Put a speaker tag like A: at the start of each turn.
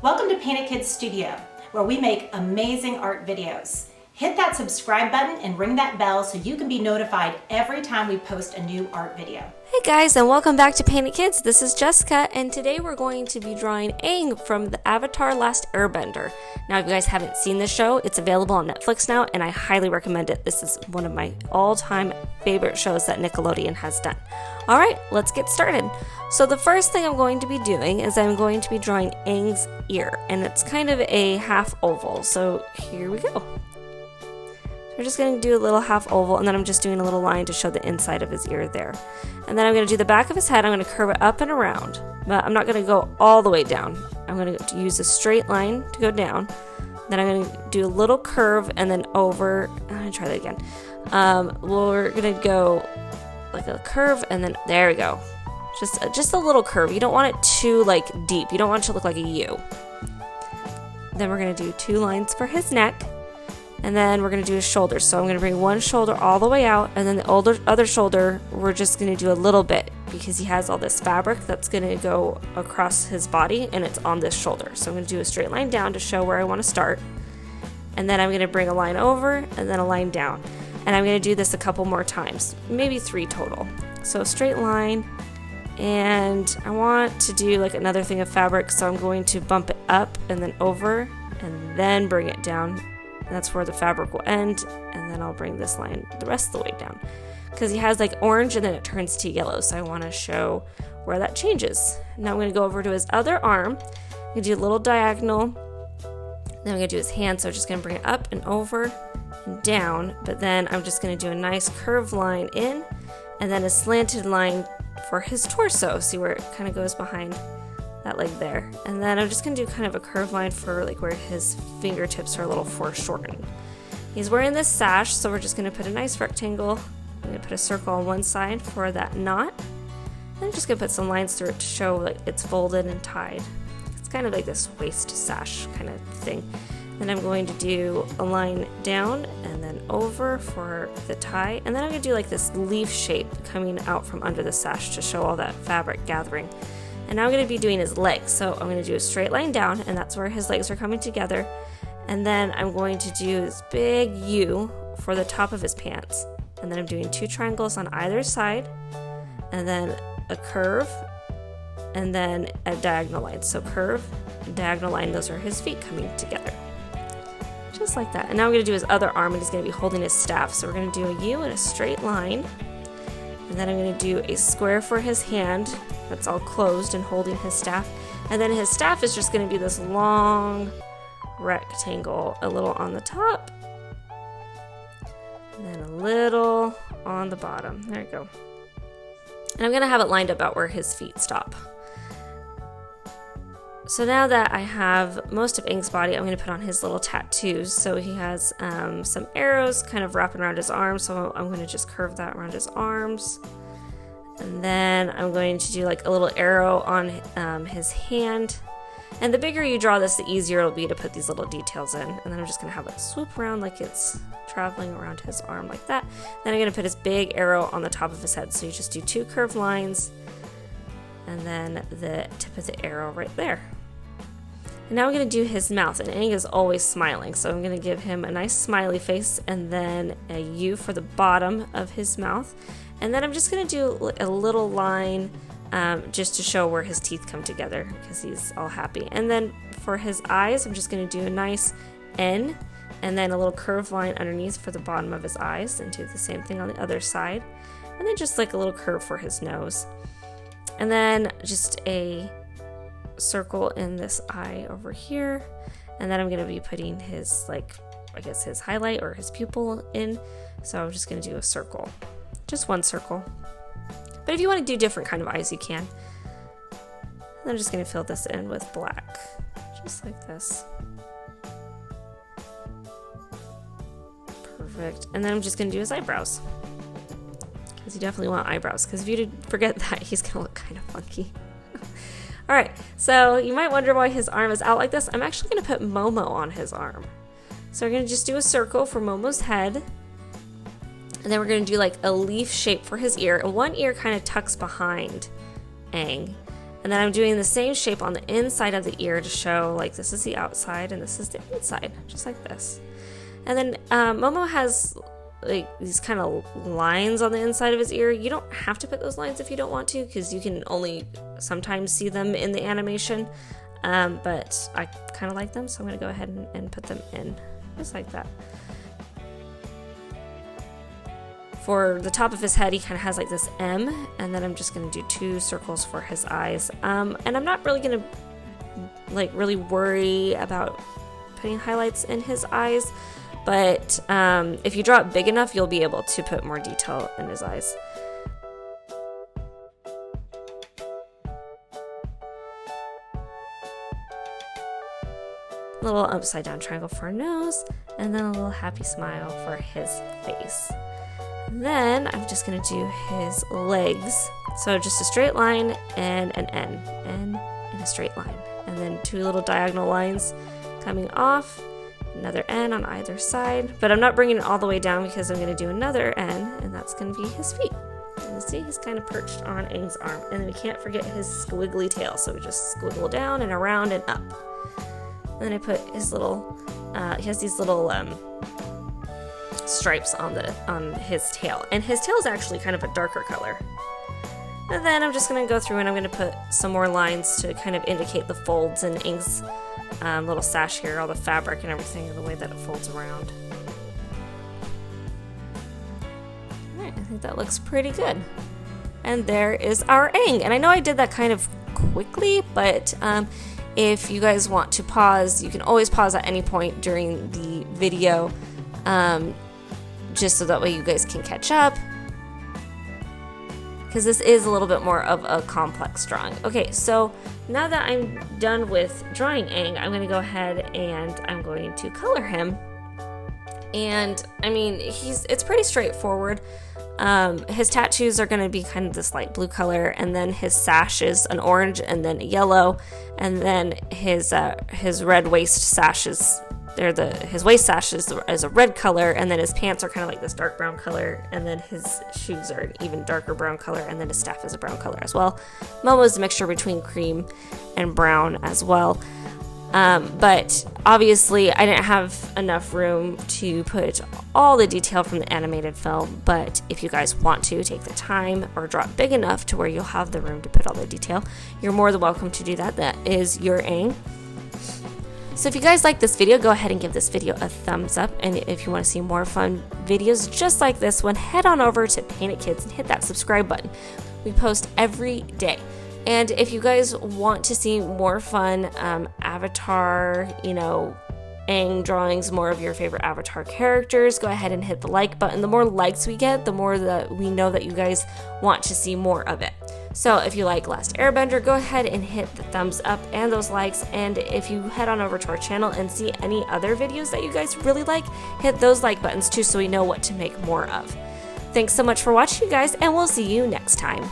A: Welcome to Painted Kids Studio, where we make amazing art videos. Hit that subscribe button and ring that bell so you can be notified every time we post a new art video.
B: Hey guys, and welcome back to Painted Kids. This is Jessica, and today we're going to be drawing Aang from the Avatar Last Airbender. Now, if you guys haven't seen this show, it's available on Netflix now, and I highly recommend it. This is one of my all-time favorite shows that Nickelodeon has done. All right, let's get started. So the first thing I'm going to be doing is I'm going to be drawing Aang's ear, and it's kind of a half oval. So here we go. We're just going to do a little half oval, and then I'm just doing a little line to show the inside of his ear there. And then I'm going to do the back of his head. I'm going to curve it up and around, but I'm not going to go all the way down. I'm going to use a straight line to go down. Then I'm going to do a little curve and then over. I'm going to try that again. We're going to go like a curve, and then there we go. Just a little curve. You don't want it too deep. You don't want it to look like a U. Then we're going to do two lines for his neck. And then we're going to do his shoulders. So I'm going to bring one shoulder all the way out, and then the other shoulder we're just going to do a little bit because he has all this fabric that's going to go across his body, and it's on this shoulder. So I'm going to do a straight line down to show where I want to start. And then I'm going to bring a line over and then a line down. And I'm going to do this a couple more times, maybe 3 total. So straight line, and I want to do another thing of fabric, so I'm going to bump it up and then over and then bring it down. That's where the fabric will end, and then I'll bring this line the rest of the way down because he has orange and then it turns to yellow, so I want to show where that changes. Now I'm going to go over to his other arm. I'm going to do a little diagonal, then I'm going to do his hand, so I'm just going to bring it up and over and down, but then I'm just going to do a nice curved line in and then a slanted line for his torso. See where it kind of goes behind that leg there. And then I'm just going to do kind of a curved line for where his fingertips are a little foreshortened. He's wearing this sash, so we're just going to put a nice rectangle. I'm going to put a circle on one side for that knot. And I'm just going to put some lines through it to show it's folded and tied. It's kind of like this waist sash kind of thing. Then I'm going to do a line down and then over for the tie. And then I'm going to do this leaf shape coming out from under the sash to show all that fabric gathering. And now I'm going to be doing his legs. So I'm going to do a straight line down, and that's where his legs are coming together. And then I'm going to do this big U for the top of his pants. And then I'm doing 2 triangles on either side, and then a curve, and then a diagonal line. So curve, diagonal line, those are his feet coming together. Just like that. And now I'm going to do his other arm, and he's going to be holding his staff. So we're going to do a U and a straight line. And then I'm going to do a square for his hand that's all closed and holding his staff. And then his staff is just going to be this long rectangle, a little on the top and then a little on the bottom. There you go. And I'm going to have it lined up about where his feet stop. So now that I have most of Aang's body, I'm going to put on his little tattoos. So he has some arrows kind of wrapping around his arms, so I'm going to just curve that around his arms. And then I'm going to do a little arrow on his hand. And the bigger you draw this, the easier it'll be to put these little details in. And then I'm just going to have it swoop around like it's traveling around his arm like that. Then I'm going to put his big arrow on the top of his head. So you just do 2 curved lines and then the tip of the arrow right there. And now I'm going to do his mouth, and Aang is always smiling, so I'm going to give him a nice smiley face and then a U for the bottom of his mouth. And then I'm just going to do a little line just to show where his teeth come together because he's all happy. And then for his eyes, I'm just going to do a nice N and then a little curved line underneath for the bottom of his eyes, and do the same thing on the other side. And then just a little curve for his nose. And then just a circle in this eye over here, and then I'm going to be putting his his highlight or his pupil in, so I'm just going to do a circle, just one circle, but if you want to do different kind of eyes you can. And I'm just going to fill this in with black just like this. Perfect. And then I'm just going to do his eyebrows because you definitely want eyebrows, because if you forget that, he's going to look kind of funky. Alright, so you might wonder why his arm is out like this. I'm actually going to put Momo on his arm. So we're going to just do a circle for Momo's head. And then we're going to do a leaf shape for his ear. And one ear kind of tucks behind Aang. And And then I'm doing the same shape on the inside of the ear to show like this is the outside and this is the inside, just like this. And then Momo has like these kind of lines on the inside of his ear. You don't have to put those lines if you don't want to, because you can only sometimes see them in the animation. But I kind of like them, so I'm going to go ahead and put them in just like that. For the top of his head, he kind of has like this M, and then I'm just going to do 2 circles for his eyes. And I'm not really going to like really worry about putting highlights in his eyes, but if you draw it big enough, you'll be able to put more detail in his eyes. A little upside down triangle for a nose, and then a little happy smile for his face. Then I'm just going to do his legs. So just a straight line and an N and a straight line. And then 2 little diagonal lines coming off, another N on either side. But I'm not bringing it all the way down because I'm going to do another N, and that's going to be his feet. And you see he's kind of perched on Aang's arm. And then we can't forget his squiggly tail. So we just squiggle down and around and up. And then I put his little, he has these little stripes on his tail, and his tail is actually kind of a darker color. And then I'm just going to go through and I'm going to put some more lines to kind of indicate the folds in Aang's little sash here, all the fabric and everything, and the way that it folds around. Alright, I think that looks pretty good. And there is our Aang. And I know I did that kind of quickly, but if you guys want to pause, you can always pause at any point during the video, just so that way you guys can catch up, because this is a little bit more of a complex drawing. Okay, so now that I'm done with drawing Aang, I'm going to go ahead and I'm going to color him. And I mean, it's pretty straightforward. His tattoos are going to be kind of this light blue color, and then his sash is an orange and then a yellow, and then his red waist sash is his waist sash is a red color, and then his pants are kind of like this dark brown color, and then his shoes are an even darker brown color, and then his staff is a brown color as well. Momo is a mixture between cream and brown as well. But obviously I didn't have enough room to put all the detail from the animated film, but if you guys want to take the time or draw it big enough to where you'll have the room to put all the detail, you're more than welcome to do that. That is your Aang. So if you guys like this video, go ahead and give this video a thumbs up, and if you want to see more fun videos just like this one, head on over to Paint It Kids and hit that subscribe button. We post every day. And if you guys want to see more fun Avatar, Aang drawings, more of your favorite Avatar characters, go ahead and hit the like button. The more likes we get, the more that we know that you guys want to see more of it. So if you like Last Airbender, go ahead and hit the thumbs up and those likes. And if you head on over to our channel and see any other videos that you guys really like, hit those like buttons too, so we know what to make more of. Thanks so much for watching, you guys, and we'll see you next time.